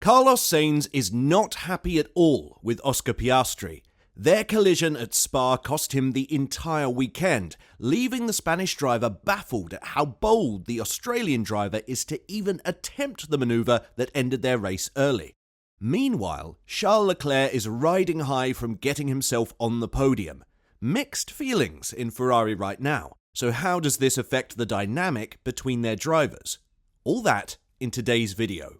Carlos Sainz is not happy at all with Oscar Piastri. Their collision at Spa cost him the entire weekend, leaving the Spanish driver baffled at how bold the Australian driver is to even attempt the manoeuvre that ended their race early. Meanwhile, Charles Leclerc is riding high from getting himself on the podium. Mixed feelings in Ferrari right now. So how does this affect the dynamic between their drivers? All that in today's video.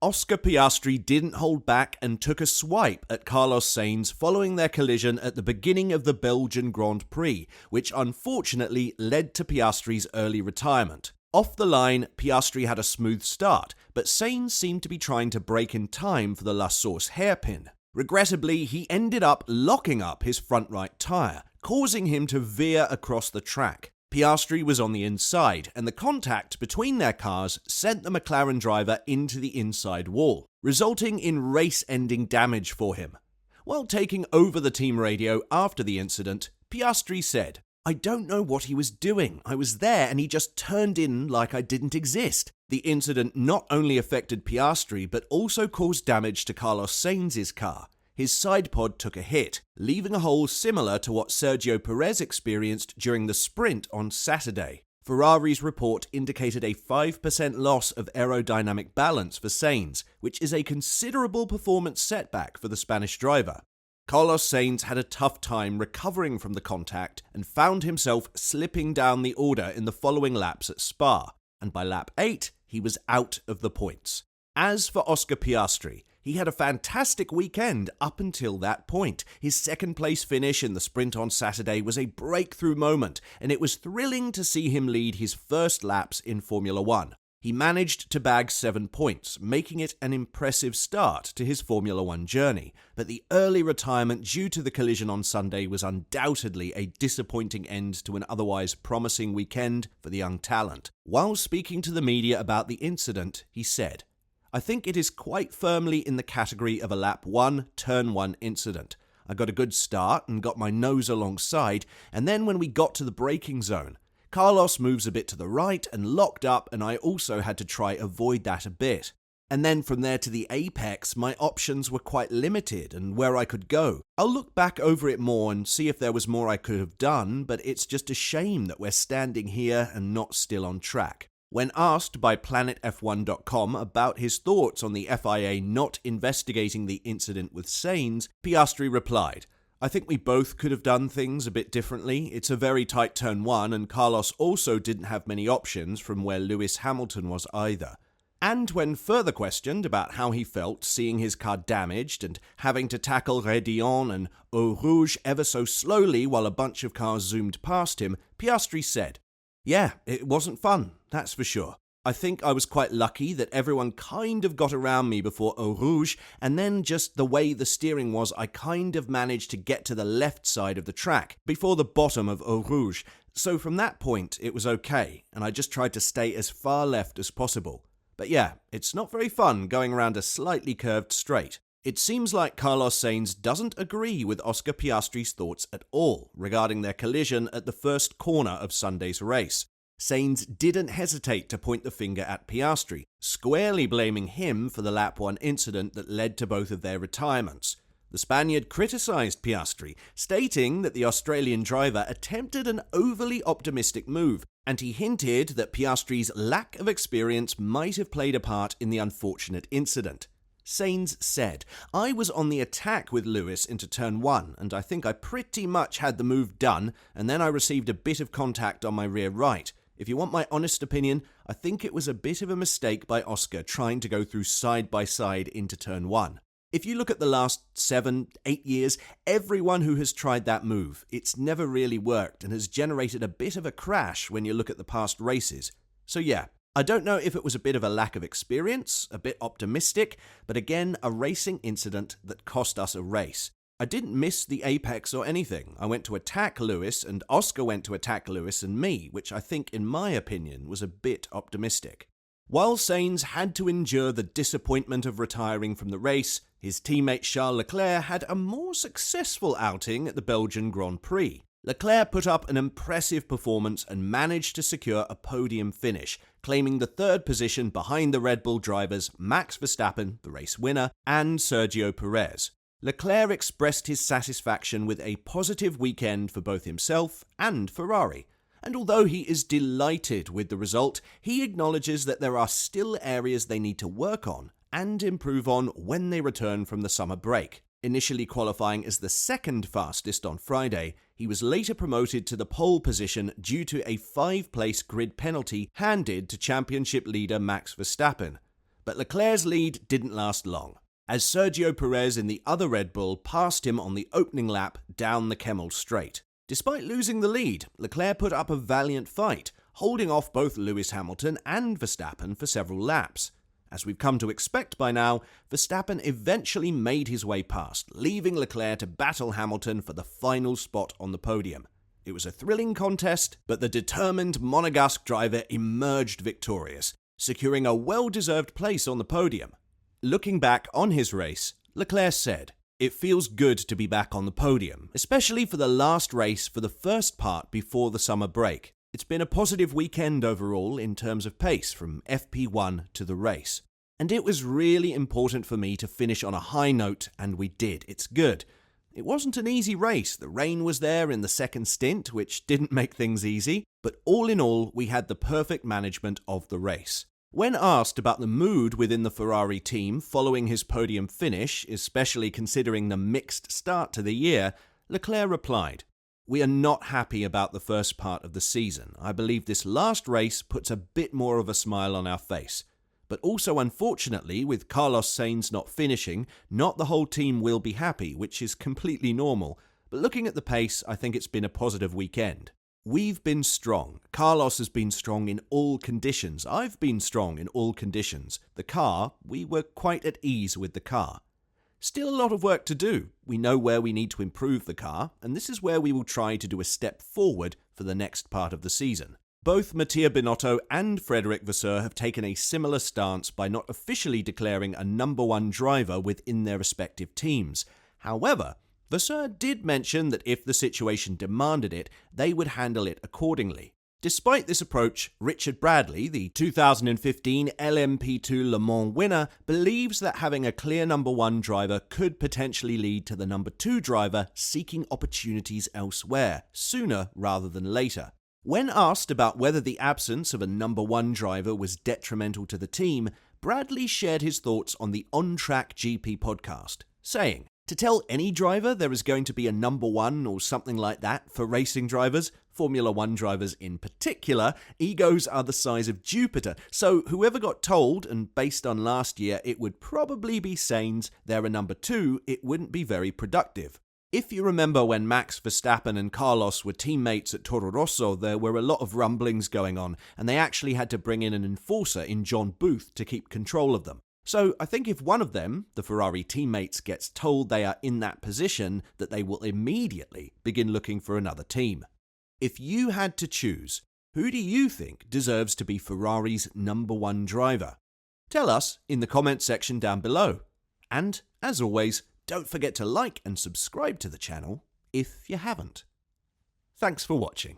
Oscar Piastri didn't hold back and took a swipe at Carlos Sainz following their collision at the beginning of the Belgian Grand Prix, which unfortunately led to Piastri's early retirement. Off the line, Piastri had a smooth start, but Sainz seemed to be trying to brake in time for the La Source hairpin. Regrettably, he ended up locking up his front right tyre, causing him to veer across the track. Piastri was on the inside, and the contact between their cars sent the Mclaren driver into the inside wall, resulting in race-ending damage for him. While taking over the team radio after the incident, Piastri said, "I don't know what he was doing. I was there and he just turned in like I didn't exist." The incident not only affected Piastri, but also caused damage to Carlos Sainz's car. His side pod took a hit, leaving a hole similar to what Sergio Perez experienced during the sprint on Saturday. Ferrari's report indicated a 5% loss of aerodynamic balance for Sainz, which is a considerable performance setback for the Spanish driver. Carlos Sainz had a tough time recovering from the contact and found himself slipping down the order in the following laps at Spa, and by lap 8, he was out of the points. As for Oscar Piastri, he had a fantastic weekend up until that point. His second-place finish in the sprint on Saturday was a breakthrough moment, and it was thrilling to see him lead his first laps in Formula One. He managed to bag 7 points, making it an impressive start to his Formula One journey, but the early retirement due to the collision on Sunday was undoubtedly a disappointing end to an otherwise promising weekend for the young talent. While speaking to the media about the incident, he said, "I think it is quite firmly in the category of a lap 1, turn 1 incident. I got a good start and got my nose alongside, and then when we got to the braking zone, Carlos moves a bit to the right and locked up, and I also had to try avoid that a bit. And then from there to the apex, my options were quite limited and where I could go. I'll look back over it more and see if there was more I could have done, but it's just a shame that we're standing here and not still on track." When asked by PlanetF1.com about his thoughts on the FIA not investigating the incident with Sainz, Piastri replied, "I think we both could have done things a bit differently. It's a very tight turn 1, and Carlos also didn't have many options from where Lewis Hamilton was either." And when further questioned about how he felt seeing his car damaged and having to tackle Redillon and Eau Rouge ever so slowly while a bunch of cars zoomed past him, Piastri said, "Yeah, it wasn't fun, that's for sure. I think I was quite lucky that everyone kind of got around me before Eau Rouge, and then just the way the steering was, I kind of managed to get to the left side of the track before the bottom of Eau Rouge. So from that point, it was okay, and I just tried to stay as far left as possible. But yeah, it's not very fun going around a slightly curved straight." It seems like Carlos Sainz doesn't agree with Oscar Piastri's thoughts at all regarding their collision at the first corner of Sunday's race. Sainz didn't hesitate to point the finger at Piastri, squarely blaming him for the lap 1 incident that led to both of their retirements. The Spaniard criticised Piastri, stating that the Australian driver attempted an overly optimistic move, and he hinted that Piastri's lack of experience might have played a part in the unfortunate incident. Sainz said, "I was on the attack with Lewis into turn 1, and I think I pretty much had the move done, and then I received a bit of contact on my rear right. If you want my honest opinion, I think it was a bit of a mistake by Oscar trying to go through side by side into turn 1. If you look at the last 7, 8 years, everyone who has tried that move, it's never really worked and has generated a bit of a crash when you look at the past races. So yeah, I don't know if it was a bit of a lack of experience, a bit optimistic, but again, a racing incident that cost us a race. I didn't miss the apex or anything. I went to attack Lewis, and Oscar went to attack Lewis and me, which I think, in my opinion, was a bit optimistic." While Sainz had to endure the disappointment of retiring from the race, his teammate Charles Leclerc had a more successful outing at the Belgian Grand Prix. Leclerc put up an impressive performance and managed to secure a podium finish, claiming the third position behind the Red Bull drivers Max Verstappen, the race winner, and Sergio Perez. Leclerc expressed his satisfaction with a positive weekend for both himself and Ferrari. And although he is delighted with the result, he acknowledges that there are still areas they need to work on and improve on when they return from the summer break. Initially qualifying as the second fastest on Friday, he was later promoted to the pole position due to a 5-place grid penalty handed to championship leader Max Verstappen. But Leclerc's lead didn't last long, as Sergio Perez in the other Red Bull passed him on the opening lap down the Kemmel Straight. Despite losing the lead, Leclerc put up a valiant fight, holding off both Lewis Hamilton and Verstappen for several laps. As we've come to expect by now, Verstappen eventually made his way past, leaving Leclerc to battle Hamilton for the final spot on the podium. It was a thrilling contest, but the determined Monegasque driver emerged victorious, securing a well-deserved place on the podium. Looking back on his race, Leclerc said, "It feels good to be back on the podium, especially for the last race for the first part before the summer break. It's been a positive weekend overall in terms of pace from FP1 to the race. And it was really important for me to finish on a high note, and we did. It's good. It wasn't an easy race. The rain was there in the second stint, which didn't make things easy. But all in all, we had the perfect management of the race." When asked about the mood within the Ferrari team following his podium finish, especially considering the mixed start to the year, Leclerc replied, "We are not happy about the first part of the season. I believe this last race puts a bit more of a smile on our face. But also, unfortunately, with Carlos Sainz not finishing, not the whole team will be happy, which is completely normal. But looking at the pace, I think it's been a positive weekend. We've been strong. Carlos has been strong in all conditions. I've been strong in all conditions. The car, we were quite at ease with the car. Still a lot of work to do. We know where we need to improve the car, and this is where we will try to do a step forward for the next part of the season." Both Mattia Binotto and Frédéric Vasseur have taken a similar stance by not officially declaring a number one driver within their respective teams. However, Vasseur did mention that if the situation demanded it, they would handle it accordingly. Despite this approach, Richard Bradley, the 2015 LMP2 Le Mans winner, believes that having a clear number one driver could potentially lead to the number two driver seeking opportunities elsewhere, sooner rather than later. When asked about whether the absence of a number one driver was detrimental to the team, Bradley shared his thoughts on the On Track GP podcast, saying, "To tell any driver there is going to be a number one or something like that for racing drivers, Formula One drivers in particular, egos are the size of Jupiter, so whoever got told, and based on last year it would probably be Sainz, they're a number two, it wouldn't be very productive." If you remember when Max Verstappen and Carlos were teammates at Toro Rosso, there were a lot of rumblings going on, and they actually had to bring in an enforcer in John Booth to keep control of them. So I think if one of them, the Ferrari teammates, gets told they are in that position, that they will immediately begin looking for another team. If you had to choose, who do you think deserves to be Ferrari's number one driver? Tell us in the comments section down below. And, as always, don't forget to like and subscribe to the channel if you haven't. Thanks for watching.